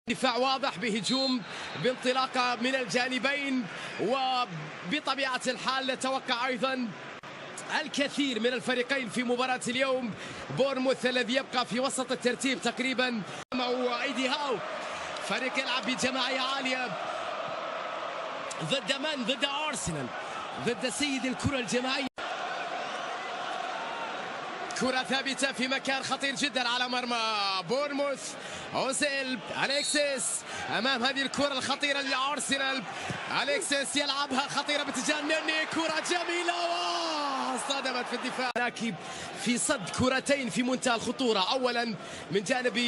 دفاع واضح بهجوم بانطلاقه من الجانبين، وبطبيعه الحال نتوقع ايضا الكثير من الفريقين في مباراة اليوم. بورنموث الذي يبقى في وسط الترتيب تقريبا، وايدي هاو فريق يلعب بجماعية عالية ضد من؟ ضد أرسنال، ضد سيد الكرة الجماعية. كرة ثابتة في مكان خطير جدا على مرمى بورنموث. أوزيل، أليكسيس أمام هذه الكرة الخطيرة لأرسنال. أليكسيس يلعبها خطيرة باتجاه نني، كرة جميلة صدمت في الدفاع، لكن في صد كرتين في منتهى الخطورة، أولا من جانب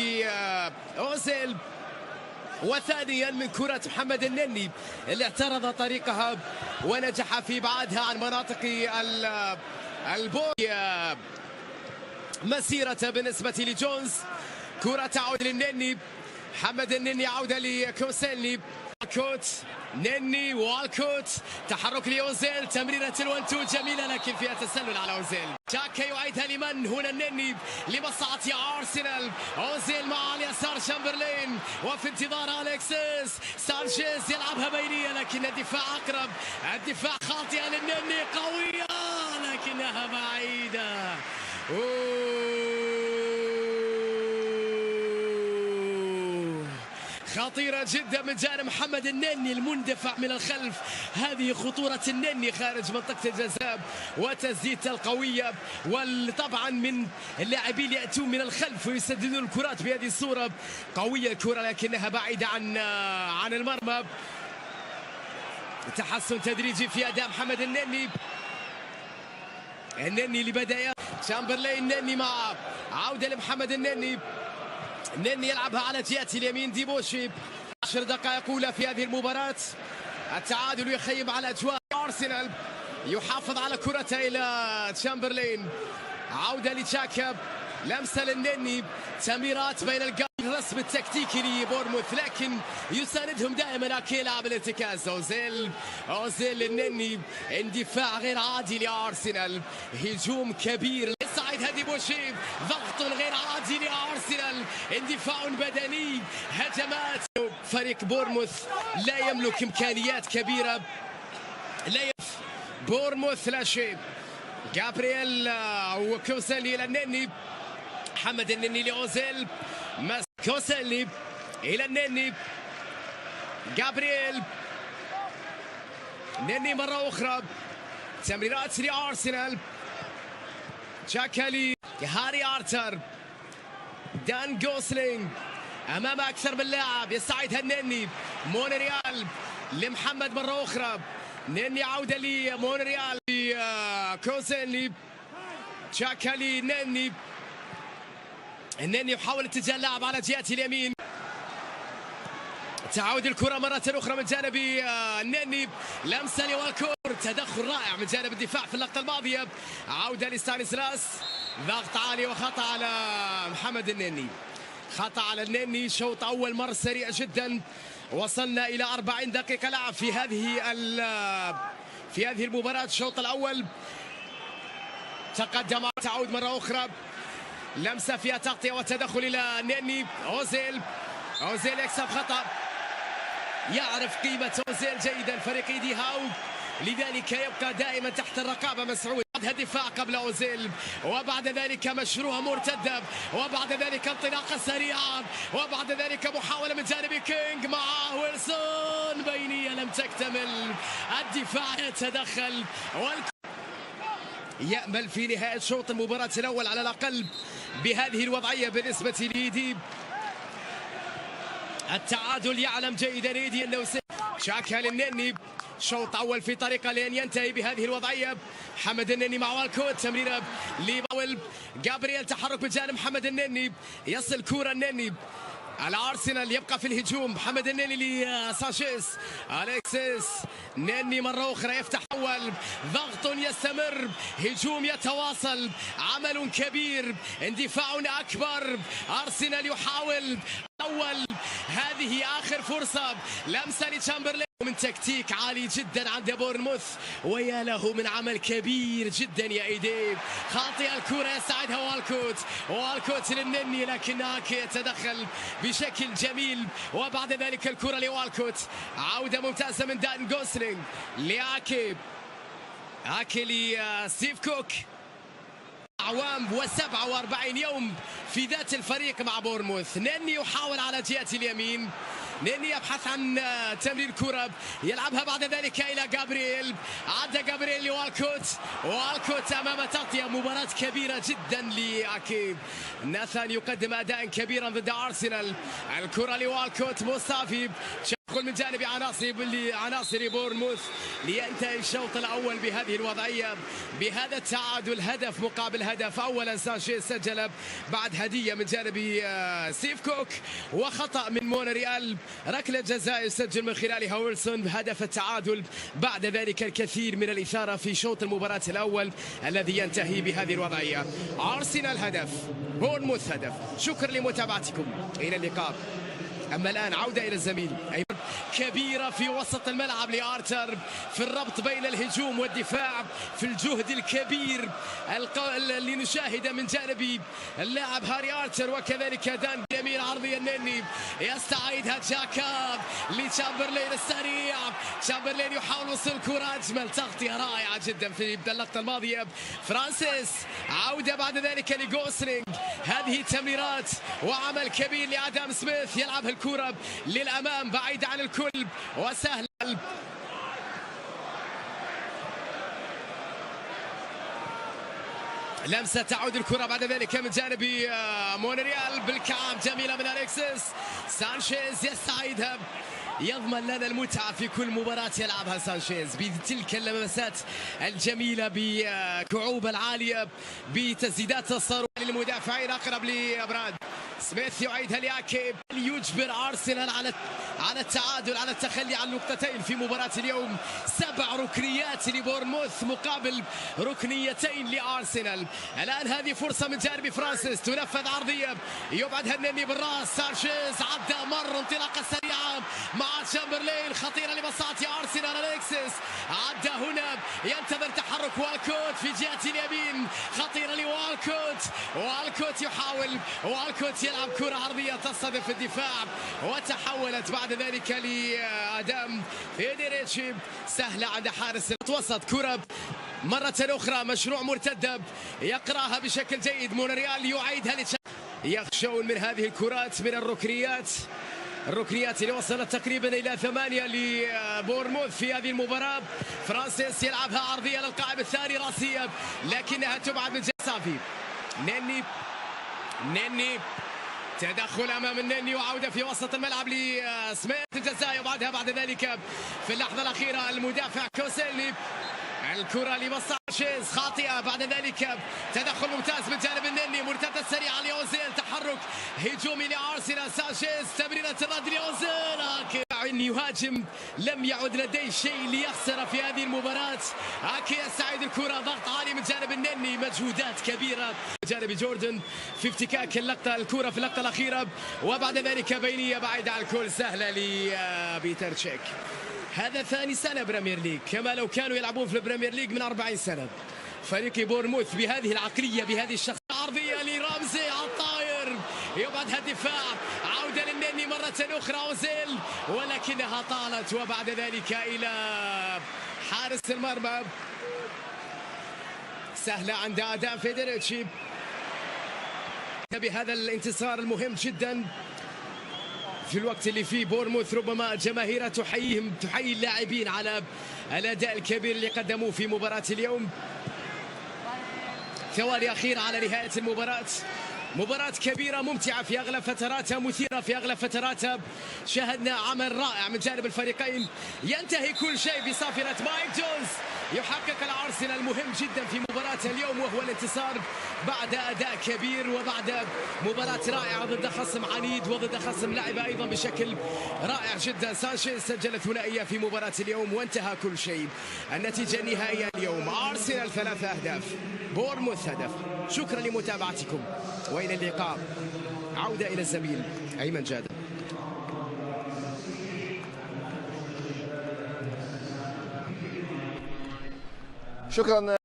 أوزيل، وثانيا من كرة محمد النني اللي اعترض طريقها ونجح في إبعادها عن مناطق البوي. مسيرة بالنسبة لجونز، كرة تعود للنني، محمد النني عودة لكوسيلني، والكوت نني والكوت، تحرك لأوزيل، تمريرة الوان-تو جميلة لكن فيها تسلل على أوزيل. شاكا يعيدها لمن؟ هنا النني لمصلحة أرسنال. أوزيل مع اليسار شامبرلين، وفي انتظار أليكسيس. سانشيز يلعبها بينية لكن الدفاع أقرب، الدفاع خاطئة للنني، قوية لكنها بعيدة. خطيرة جدا من جانب محمد النني المندفع من الخلف. هذه خطورة النني خارج منطقة الجزاء وتسديدته القوية، وطبعا من اللاعبين يأتون من الخلف ويسددون الكرات بهذه الصورة. قوية الكرة لكنها بعيدة عن المرمى. تحسن تدريجي في أداء محمد النني. النني لبداية شامبرلين، نني مع عودة لمحمد النني. نني يلعبها على جهة اليمين، ديبوشي. 10 دقائق أولى في هذه المباراة، التعادل يخيم على أجواء أرسنال، يحافظ على كرته إلى تشامبرلين. عودة لتشاكا، لمسة للنني، تمريرات بين القلب. الرسم التكتيكي لبورنموث لكن يساندهم دائما اكي لاعب الارتكاز. اوزيل للنني، اندفاع غير عادي لارسنال، هجوم كبير لصعيد هادي بوشيب، ضغط غير عادي لارسنال، اندفاع بدني، هجمات. فريق بورنموث لا يملك امكانيات كبيره، بورنموث لا شيء. جابرييل وكوسيلي الى النني، محمد النني لاوزيل، كوسيلي الى النني، جابرييل، نني مره اخرى، تمريرات لارسنال. شاكالي، هاري ارتر، دان جوسلينج، امام اكثر من لاعب، يستعيدها النني. مونريال لمحمد مره اخرى، نني عوده لمونريال، كوسيلي، شاكالي، نني. النني يحاول اتجاه اللاعب على جهة اليمين، تعود الكرة مرة أخرى من جانب النني، لمسة لوالكور، تدخل رائع من جانب الدفاع في اللقطة الماضية. عودة لستانيسلاس، ضغط عالي وخطأ على محمد النني، خطأ على النني. شوط أول مر سريع جدا، وصلنا إلى 40 دقيقة لعب في هذه المباراة. الشوط الأول تقدم، تعود مرة أخرى، لمسة فيها تغطية وتدخل إلى نني. أوزيل يكسب خطأ، يعرف قيمة أوزيل جيدا فريق ايدي هاو، لذلك يبقى دائما تحت الرقابة مسعود. دفاع قبل أوزيل، وبعد ذلك مشروع مرتدة، وبعد ذلك انطلاقة سريعة، وبعد ذلك محاولة من جانب كينج مع ويلسون، بينية لم تكتمل، الدفاع يتدخل يأمل في نهاية شوط المباراة الأول على الأقل بهذه الوضعية بالنسبة لإيدي. التعادل يعلم جيدا إيدي أنه شاكا للنني، شوط أول في طريقة لأن ينتهي بهذه الوضعية. محمد النني مع والكوت، تمريرة لباول، جابرييل، تحرك بجانب محمد النني، يصل كورة النني. الارسنال يبقى في الهجوم، محمد النني لسانشيز، أليكسيس، نني مرة أخرى يفتح أول، ضغط يستمر، هجوم يتواصل، عمل كبير، اندفاع أكبر، أرسنال يحاول أول، هذه آخر فرصة، لمسة لتشامبرلين. من تكتيك عالي جدا عند بورنموث، ويا له من عمل كبير جدا يا ايديب. خاطئه الكره يساعدها والكوت للنني، لكن اكي يتدخل بشكل جميل، وبعد ذلك الكره لوالكوت. عوده ممتازه من دان غوسلينج لاكي، اكي لستيف كوك. أعوام و47 يوم في ذات الفريق مع بورنموث. نني يحاول على جهة اليمين، نني يبحث عن تمرير كرة يلعبها بعد ذلك إلى جابرييل. عدى جابرييل والكوت أمام تغطية. مباراة كبيرة جدا لأكيد. ناثان يقدم أداء كبيرا ضد أرسنال. الكرة لوالكوت. مصطفى يدخل من جانب عناصر بورنموث لينتهي الشوط الاول بهذه الوضعيه، بهذا التعادل، هدف مقابل هدف. اولا سانشيز سجل بعد هديه من جانب ستيف كوك، وخطا من مونريال، ركله جزاء يسجل من خلالها ويلسون بهدف التعادل. بعد ذلك الكثير من الاثاره في شوط المباراه الاول الذي ينتهي بهذه الوضعيه. ارسنال هدف، بورنموث هدف. شكرا لمتابعتكم، الى اللقاء. أما الآن عودة إلى الزميل أيمن. كبيرة في وسط الملعب لآرتر، في الربط بين الهجوم والدفاع، في الجهد الكبير اللي نشاهده من جانب اللاعب هاري آرتر، وكذلك دان جميل. عرضية النني يستعيدها جاكاب لتشامبرلين السريع. تشامبرلين يحاول وصل كرة، أجمل تغطية رائعة جدا في اللقطة الماضية. فرانسيس عودة بعد ذلك لغوسلينج. هذه تمريرات وعمل كبير لآدم سميث، يلعب الكرة للأمام بعيد عن الكل وسهل. لمسة تعود الكرة بعد ذلك من جانب مونريال بالكعب، جميلة من أليكسيس سانشيز يستعيدها. يضمن لنا المتعة في كل مباراة يلعبها سانشيز بتلك اللمسات الجميلة، بكعوب العالية، بتسديدات الصاروخ للمدافعين. أقرب لأبراد سميث يعيدها لأكي، يجبر أرسنال على التعادل، على التخلي عن نقطتين في مباراة اليوم. 7 ركنيات لبورنموث مقابل ركنيتين لأرسنال. الآن هذه فرصة من جانب فرانسيس، تنفذ عرضية يبعدها النني بالراس. سانشيز عدى، مر انطلاقة سريعة مع تشامبرلين، خطيرة لمصلحة أرسنال. أليكسيس عدى هنا، ينتظر تحرك والكوت في جهة اليمين، خطيرة والكوت يحاول، والكوت يلعب كرة عرضية تصطدم الدفاع، وتحولت بعد ذلك لآدم فيديريتشي. سهلة عند حارس الوسط. كرة مرة أخرى، مشروع مرتدة يقرأها بشكل جيد مونريال، يعيدها يخشون من هذه الكرات من الركنيات اللي وصلت تقريبا إلى 8 لبورنموث في هذه المباراة. فرانسيس يلعبها عرضية للقائم الثاني راسية، لكنها تبعد من جسافي. نني تدخل امام النني، وعوده في وسط الملعب لسميث. الجزاء وبعدها بعد ذلك في اللحظه الاخيره المدافع كوسيلي. الكره لمصاشيز خاطئه، بعد ذلك تدخل ممتاز من جانب النني، مرتده سريعه لاوزيل، تحرك هجومي لارسنال. سانشيز تمريره الرد لاوزيل. أكي يهاجم، لم يعد لديه شيء ليخسر في هذه المباراة. أكي يستعيد الكرة، ضغط عالي من جانب النني، مجهودات كبيرة من جانب جوردن في افتكاك الكرة في اللقطة الأخيرة، وبعد ذلك بينية بعيدة عن الكل، سهلة لبيتر تشيك. هذا ثاني سنة بريمير ليج، كما لو كانوا يلعبون في البريمير ليج من 40 سنة. فريق بورنموث بهذه العقلية، بهذه الشخصية. عرضية لرمزي على الطاير، يبعدها الدفاع. عودة للنني مرة أخرى أوزيل، ولكنها طالت، وبعد ذلك إلى حارس المرمى. سهلة عند آدم فيديريتشي بهذا الانتصار المهم جدا في الوقت اللي فيه بورنموث ربما جماهيره تحيي اللاعبين على الأداء الكبير اللي قدموه في مباراة اليوم. ثواني أخيرة على نهاية المباراة. مباراة كبيرة ممتعة في أغلب فتراتها، مثيرة في أغلب فتراتها. شاهدنا عمل رائع من جانب الفريقين. ينتهي كل شيء بصافرة مايك جونز، يحقق الأرسنال المهم جدا في مباراة اليوم، وهو الانتصار بعد أداء كبير وبعد مباراة رائعة ضد خصم عنيد وضد خصم لعب أيضا بشكل رائع جدا. سانشيز سجل ثنائية في مباراة اليوم، وانتهى كل شيء. النتيجة النهائية اليوم أرسنال 3 أهداف، بورنموث هدف. شكرا لمتابعتكم وإلى اللقاء. عودة إلى الزميل. الزميل أيمن جادة. شكرا.